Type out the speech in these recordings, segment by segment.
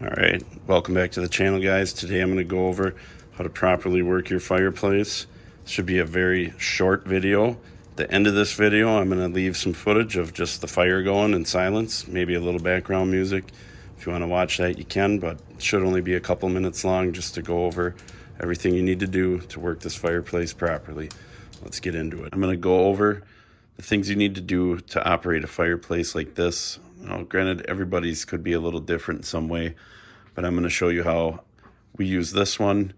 Alright, welcome back to the channel, guys. Today I'm going to go over how to properly work your fireplace. This should be a very short video. At the end of this video, I'm going to leave some footage of just the fire going in silence, maybe a little background music. If you want to watch that, you can, but it should only be a couple minutes long just to go over everything you need to do to work this fireplace properly. Let's get into it. I'm going to go over the things you need to do to operate a fireplace like this. Granted, everybody's could be a little different in some way, but I'm going to show you how we use this one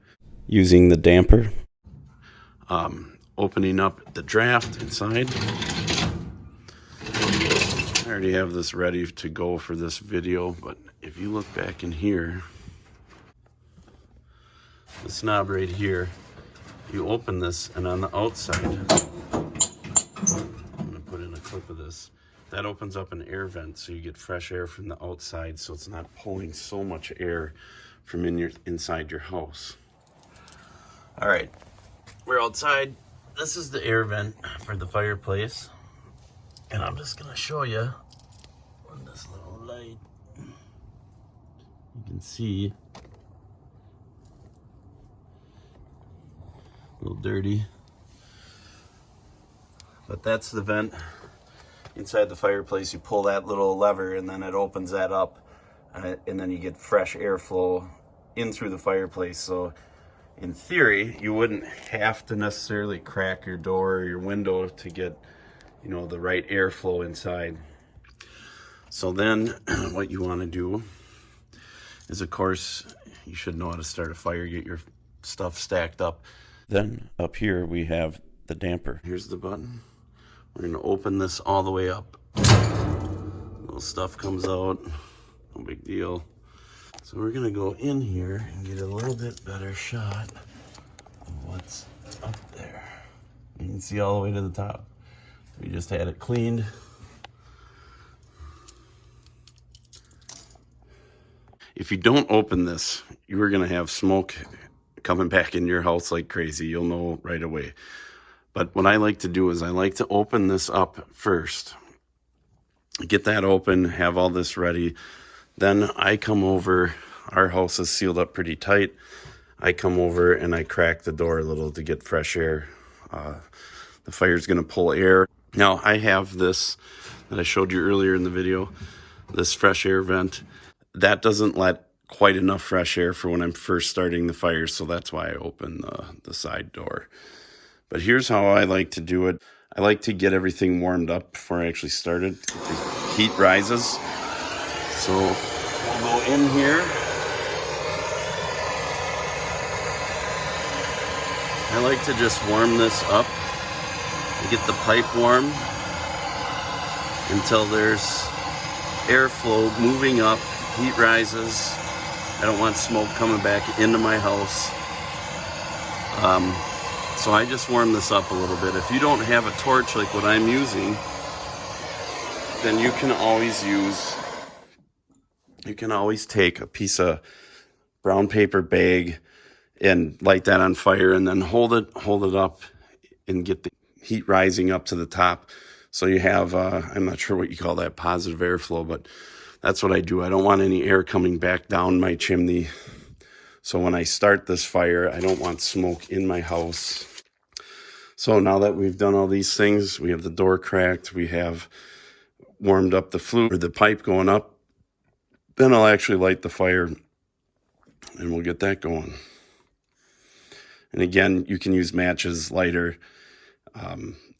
using the damper. Opening up the draft inside. I already have this ready to go for this video, but if you look back in here, this knob right here, you open this, and on the outside, I'm going to put in a clip of this. That opens up an air vent so you get fresh air from the outside, so it's not pulling so much air from inside your house. All right, we're outside. This is the air vent for the fireplace, and I'm just gonna show you on this little light. You can see a little dirty, but that's the vent. Inside the fireplace, you pull that little lever and then it opens that up, and then you get fresh airflow in through the fireplace. So in theory, you wouldn't have to necessarily crack your door or your window to get, the right airflow inside. So then what you want to do is, of course, you should know how to start a fire, get your stuff stacked up. Then up here we have the damper. Here's the button. We're going to open this all the way up. Little stuff comes out, no big deal. So we're going to go in here and get a little bit better shot of what's up there. You can see all the way to the top. We just had it cleaned. If you don't open this, you are going to have smoke coming back in your house like crazy. You'll know right away. But what I like to do is I like to open this up first. Get that open, have all this ready. Then I come over, our house is sealed up pretty tight. I come over and I crack the door a little to get fresh air. The fire's gonna pull air. Now I have this that I showed you earlier in the video, this fresh air vent. That doesn't let quite enough fresh air for when I'm first starting the fire, so that's why I open the side door. But here's how I like to do it. I like to get everything warmed up before I actually start it. The heat rises. So we'll go in here. I like to just warm this up. Get the pipe warm until there's airflow moving up, heat rises. I don't want smoke coming back into my house. So I just warm this up a little bit. If you don't have a torch like what I'm using, then you can always take a piece of brown paper bag and light that on fire, and then hold it up and get the heat rising up to the top. So you have, I'm not sure what you call that, positive airflow, but that's what I do. I don't want any air coming back down my chimney. So when I start this fire, I don't want smoke in my house. So now that we've done all these things, we have the door cracked, we have warmed up the flue or the pipe going up, then I'll actually light the fire and we'll get that going. And again, you can use matches, lighter.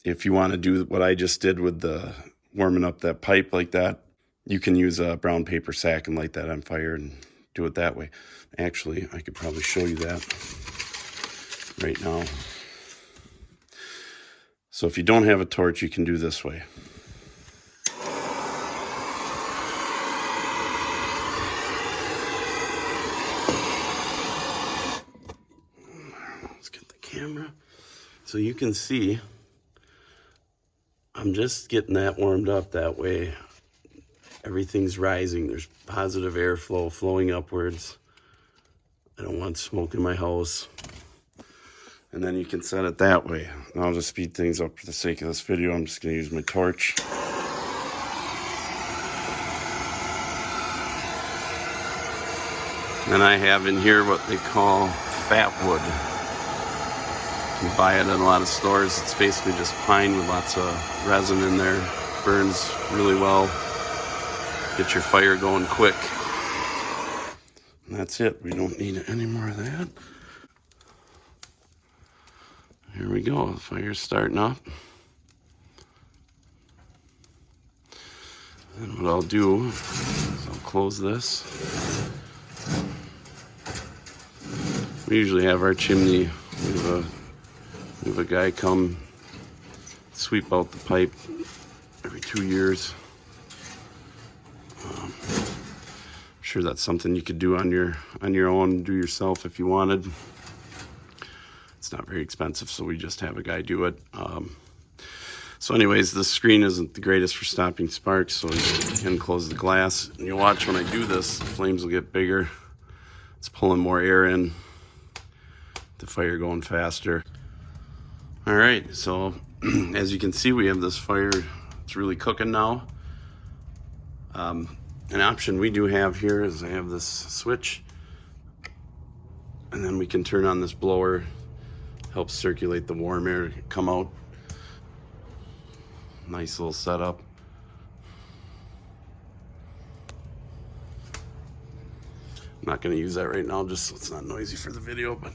If you want to do what I just did with the warming up that pipe like that, you can use a brown paper sack and light that on fire and do it that way. Actually, I could probably show you that right now. So if you don't have a torch, you can do this way. Let's get the camera. So you can see, I'm just getting that warmed up that way. Everything's rising. There's positive airflow flowing upwards. I don't want smoke in my house. And then you can set it that way. And I'll just speed things up for the sake of this video. I'm just going to use my torch. Then I have in here what they call fat wood. You can buy it at a lot of stores. It's basically just pine with lots of resin in there. Burns really well. Get your fire going quick. And that's it. We don't need any more of that. Here we go. The fire's starting up. And what I'll do is I'll close this. We usually have our chimney. We have a guy come sweep out the pipe every 2 years. I'm sure that's something you could do on your own, do yourself if you wanted. It's not very expensive, so we just have a guy do it. So anyways, this screen isn't the greatest for stopping sparks, so you can close the glass. And you'll watch when I do this, the flames will get bigger. It's pulling more air in, the fire going faster. All right, so as you can see, we have this fire. It's really cooking now. An option we do have here is I have this switch, and then we can turn on this blower. Helps circulate the warm air come out. Nice little setup. I'm not going to use that right now, just so it's not noisy for the video. But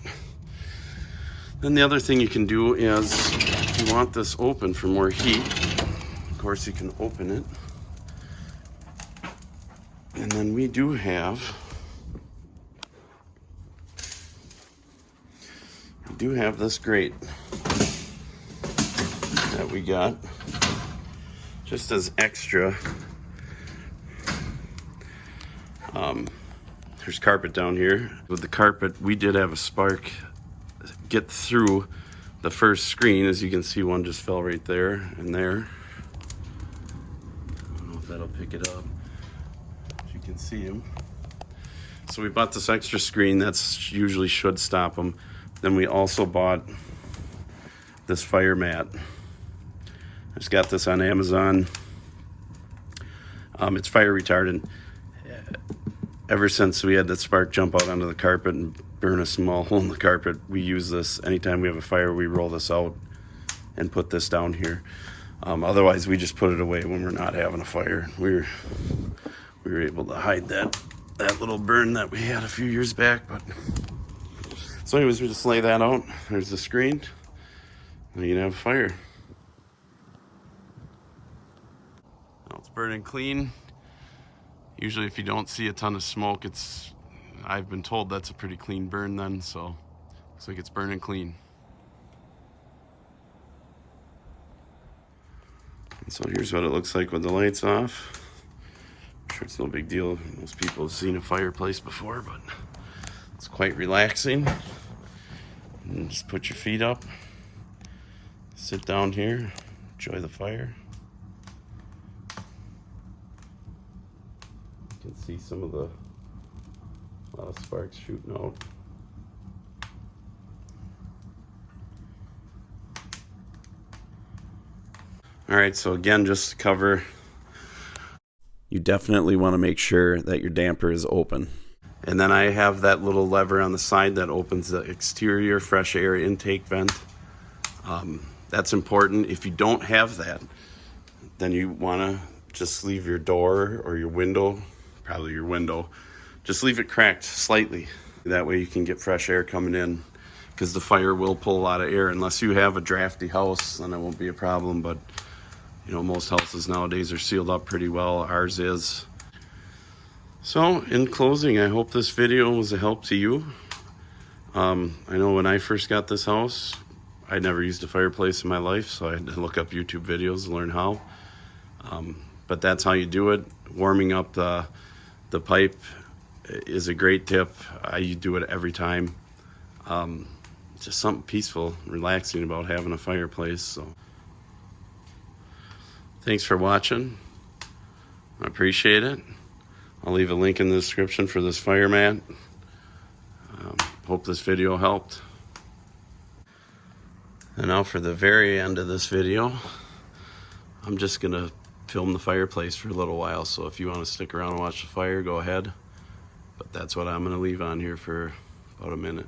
then the other thing you can do is, if you want this open for more heat, of course you can open it. And then we do have this grate that we got just as extra. There's carpet down here. With the carpet, we did have a spark get through the first screen. As you can see, one just fell right there and there. I don't know if that'll pick it up. If you can see him. So we bought this extra screen. That's usually should stop them. Then we also bought this fire mat. I just got this on Amazon. It's fire retardant. Ever since we had that spark jump out onto the carpet and burn a small hole in the carpet, we use this. Anytime we have a fire, we roll this out and put this down here. Otherwise, we just put it away when we're not having a fire. We were able to hide that little burn that we had a few years back. But so anyways, we just lay that out. There's the screen. And you can have a fire. Now it's burning clean. Usually if you don't see a ton of smoke, I've been told that's a pretty clean burn then, so looks like it's burning clean. And so here's what it looks like with the lights off. I'm sure it's no big deal. Most people have seen a fireplace before, but it's quite relaxing. And just put your feet up, sit down here, enjoy the fire. You can see some of a lot of sparks shooting out. All right, so again, just to cover, you definitely want to make sure that your damper is open. And then I have that little lever on the side that opens the exterior fresh air intake vent. That's important. If you don't have that, then you want to just leave your door or your window, probably your window, just leave it cracked slightly. That way you can get fresh air coming in, because the fire will pull a lot of air. Unless you have a drafty house, then it won't be a problem. But you know, most houses nowadays are sealed up pretty well. Ours is. So in closing, I hope this video was a help to you. I know when I first got this house, I never used a fireplace in my life, so I had to look up YouTube videos to learn how. But that's how you do it. Warming up the pipe is a great tip. I do it every time. Just something peaceful, relaxing about having a fireplace. So thanks for watching. I appreciate it. I'll leave a link in the description for this fire mat. Hope this video helped. And now for the very end of this video, I'm just gonna film the fireplace for a little while. So if you want to stick around and watch the fire, go ahead. But that's what I'm going to leave on here for about a minute.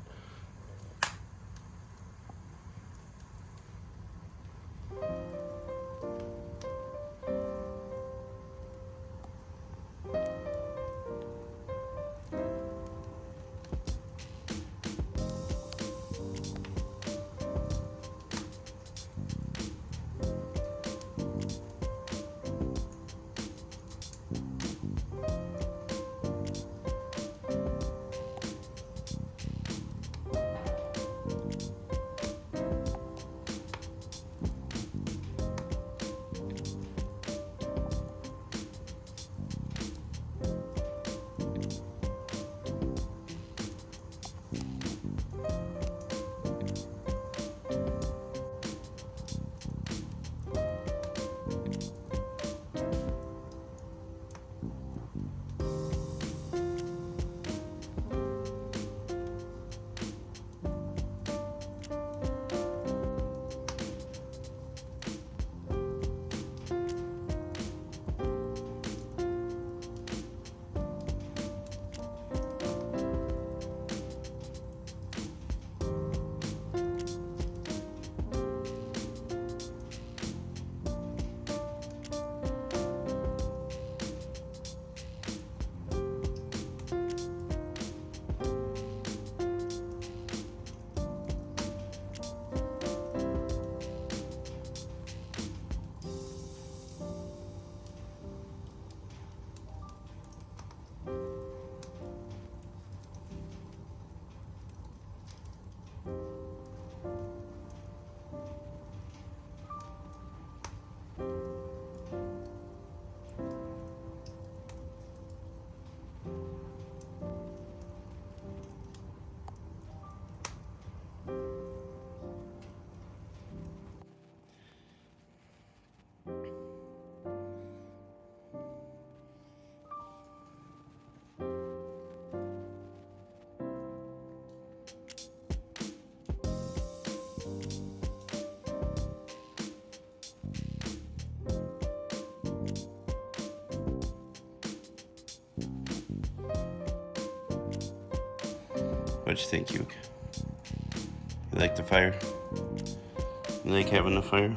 What'd you think, Uke? You like the fire? You like having the fire?